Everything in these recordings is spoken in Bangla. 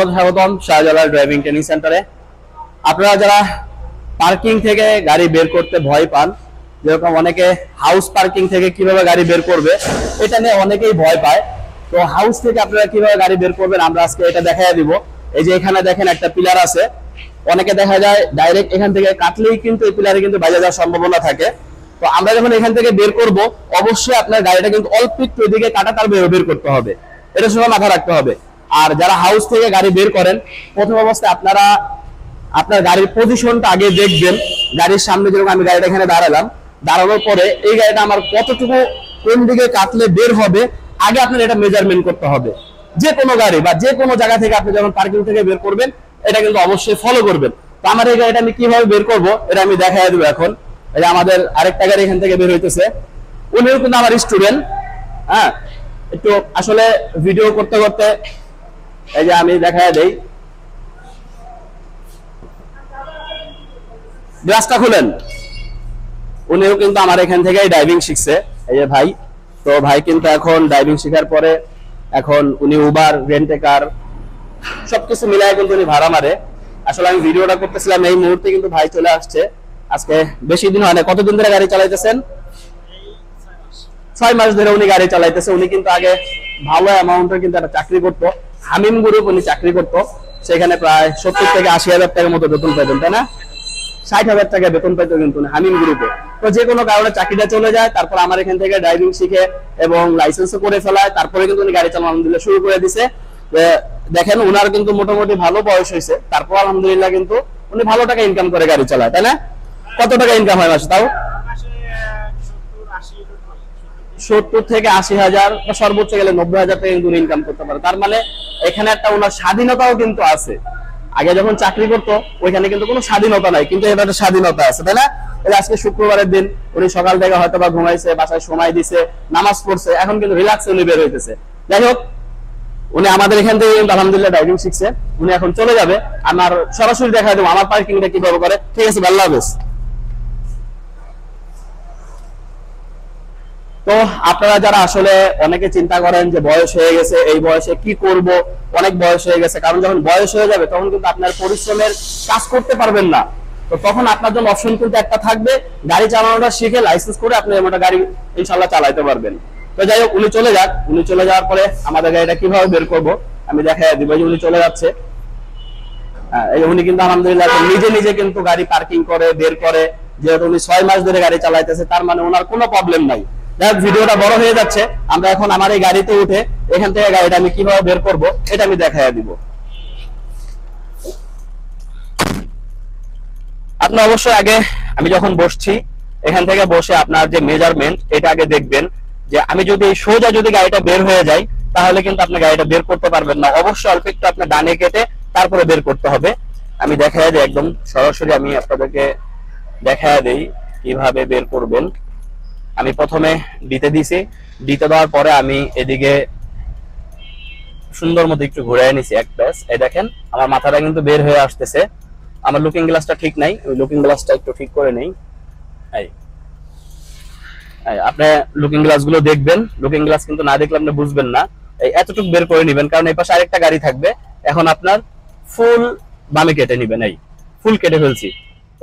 আবারও স্বাগতম শাহজালাল ড্রাইভিং ট্রেনিং সেন্টারে। আপনারা যারা পার্কিং থেকে গাড়ি বের করতে ভয় পান, যেরকম অনেকে হাউস পার্কিং থেকে কিভাবে গাড়ি বের করবে এটা নিয়ে অনেকেই ভয় পায়। তো হাউস থেকে আপনারা কিভাবে গাড়ি বের করবেন আমরা আজকে এটা দেখাই দিব। এই যে এখানে দেখেন একটা পিলার আছে, অনেকে দেখা যায় ডাইরেক্ট এখান থেকে কাটলেই কিন্তু এই পিলারে কিন্তু বাইরে যাওয়ার সম্ভাবনা থাকে। তো আমরা যখন এখান থেকে বের করব অবশ্যই আপনার গাড়িটা কিন্তু অল্প একটু এদিকে কাটা তার বের করতে হবে, এটা সময় মাথা রাখতে হবে। আর যারা হাউস থেকে গাড়ি বের করেন প্রথম অবস্থায় আপনারা আপনার গাড়ির পজিশনটা আগে দেখবেন। গাড়ির সামনে যেরকম আমি গাড়িটা এখানে দাঁড়ালাম, দাঁড়ানোর পরে এই গাড়িটা আমার কতটুকু কোন দিকে কাটলে বের হবে আগে আপনার এটা মেজারমেন্ট করতে হবে। যে কোনো গাড়ি বা যে কোনো জায়গা থেকে আপনি যখন পার্কিং থেকে বের করবেন এটা কিন্তু অবশ্যই ফলো করবেন। তো আমার এই গাড়িটা আমি কিভাবে বের করব এটা আমি দেখাই দেবো এখন। এই যে আমাদের আরেকটা গাড়ি এখান থেকে বের হইতেছে, উনিও কিন্তু আমার স্টুডেন্ট। হ্যাঁ, একটু আসলে ভিডিও করতে করতে এই যে আমি দেখাই দেই। গ্লাসটা খুলেন। উনিও কিন্তু আমার এখান থেকে ড্রাইভিং শিখছে, এই যে ভাই। তো ভাই কিন্তু এখন ড্রাইভিং শেখার পরে এখন উনি উবার, রেন্টে কার সবকিছু মিলায় কিন্তু উনি ভাড়া মারে। আসলে আমি ভিডিওটা করতেছিলাম এই মুহূর্তে কিন্তু ভাই চলে আসছে। আজকে বেশি দিন হয় না, কতদিন ধরে গাড়ি চালাইতেছেন? 6 মাস ধরে উনি গাড়ি চালাইতেছে। উনি কিন্তু আগে ভালো অ্যামাউন্টের কিন্তু একটা চাকরি করতো, হামিম গ্রুপ উনি চাকরি করতো। সেখানে প্রায় 70 থেকে 80,000 টাকার মতো বেতন পেতেন, তাই না? 60,000 টাকা বেতন পেতো কিন্তু হামিম গ্রুপে। তো যে কোনো কারণে চাকরিটা চলে যায়, তারপর আমার এখান থেকে ড্রাইভিং শিখে এবং লাইসেন্সও করে ফেলায়, তারপরে কিন্তু উনি গাড়ি চালানো আলহামদুলিল্লাহ শুরু করে দিছে। দেখেন উনার কিন্তু মোটামুটি ভালো বয়স হয়েছে, তারপর আলহামদুলিল্লাহ কিন্তু উনি ভালো টাকা ইনকাম করে গাড়ি চালায়, তাই না? কত টাকা ইনকাম হয় মাসে? তাও 70 থেকে 80,000 বা সর্বোচ্চ গেলে 90,000 টাকা কিন্তু ইনকাম করতে পারে। তার মানে এখানে একটা ওনার স্বাধীনতাও কিন্তু আছে। আগে যখন চাকরি করতো ওইখানে কিন্তু কোনো স্বাধীনতা নাই, কিন্তু এবার একটা স্বাধীনতা আছে, তাই না? আজকে শুক্রবারের দিন, উনি সকাল থেকে হয়তো বা ঘুমাইছে, বাসায় সময় দিছে, নামাজ পড়ছে, এখন কিন্তু রিল্যাক্সে উনি বের হইতেছে। যাই হোক, উনি আমাদের এখান থেকে আলহামদুলিল্লাহ ড্রাইভিং শিখছে। উনি এখন চলে যাবে, আমার সরাসরি দেখা দেবো আমার পার্কিংটা কিভাবে করে। ঠিক আছে, আল্লাহ হাফেজ। তো আপনারা যারা আসলে অনেকে চিন্তা করেন যে বয়স হয়ে গেছে, এই বয়সে কি করব, অনেক বয়স হয়ে গেছে, কারণ যখন বয়স হয়ে যাবে তখন কিন্তু আপনার পরিশ্রমের কাজ করতে পারবেন না। তো তখন আপনার জন্য অপশন কিন্তু একটা থাকবে, গাড়ি চালানোটা শিখে লাইসেন্স করে আপনি এমন গাড়ি ইনশাআল্লাহ চালাতে পারবেন। তো যাই হোক, উনি চলে যাক। উনি চলে যাওয়ার পরে আমাদের গাড়িটা কিভাবে বের করব আমি দেখাই দিব। যে উনি চলে যাচ্ছে, উনি কিন্তু আলহামদুলিল্লাহ নিজে নিজে কিন্তু গাড়ি পার্কিং করে বের করে। যেহেতু উনি 6 মাস ধরে গাড়ি চালাইতেছে, তার মানে ওনার কোনো প্রবলেম নাই। ভিডিওটা বড় হয়ে যাচ্ছে, আমরা এখন আমার এই গাড়িতে উঠে এখান থেকে গাড়িটা আমি কিভাবে বের করব এটা আমি দেখাইয়া দিব। আপনি অবশ্যই আগে আমি যখন বসছি এখান থেকে বসে আপনার যে মেজারমেন্ট এটা আগে দেখবেন। যে আমি যদি সোজা যদি গাড়িটা বের হয়ে যাই তাহলে কিন্তু আপনি গাড়িটা বের করতে পারবেন না, অবশ্যই অল্প একটু আপনার ডানে কেটে তারপরে বের করতে হবে। আমি দেখাইয়া দিই, একদম সরাসরি আমি আপনাদেরকে দেখাইয়া দিই কিভাবে বের করবেন। আমি প্রথমে ডিতে দিছি, ডিতে দেওয়ার পরে আমি এদিকে সুন্দর মতো একটু ঘুরে নিছি এক প্যাচ। এই দেখেন আমার মাথাটা কিন্তু বের হয়ে আসতেছে। আমার লুকিং গ্লাসটা ঠিক নাই, আমি লুকিং গ্লাসটা একটু ঠিক করে নেই। আপনি লুকিং গ্লাস গুলো দেখবেন, লুকিং গ্লাস কিন্তু না দেখলে আপনি বুঝবেন না। এই এতটুকু বের করে নিবেন, কারণ এই পাশে আরেকটা গাড়ি থাকবে। এখন আপনার ফুল বামে কেটে নিবেন, এই ফুল কেটে ফেলছি।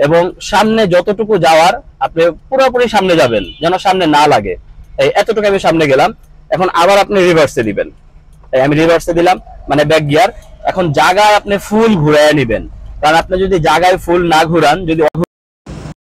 এবং সামনে যতটুকু যাওয়ার আপনি পুরোপুরি সামনে যাবেন, যেন সামনে না লাগে। এই এতটুকু আমি সামনে গেলাম। এখন আবার আপনি রিভার্সে দিবেন। আমি রিভার্সে দিলাম, মানে ব্যাক গিয়ার। এখন জায়গায় আপনি ফুল ঘুরায় নিবেন, কারণ আপনি যদি জায়গায় ফুল না ঘুরান, যদি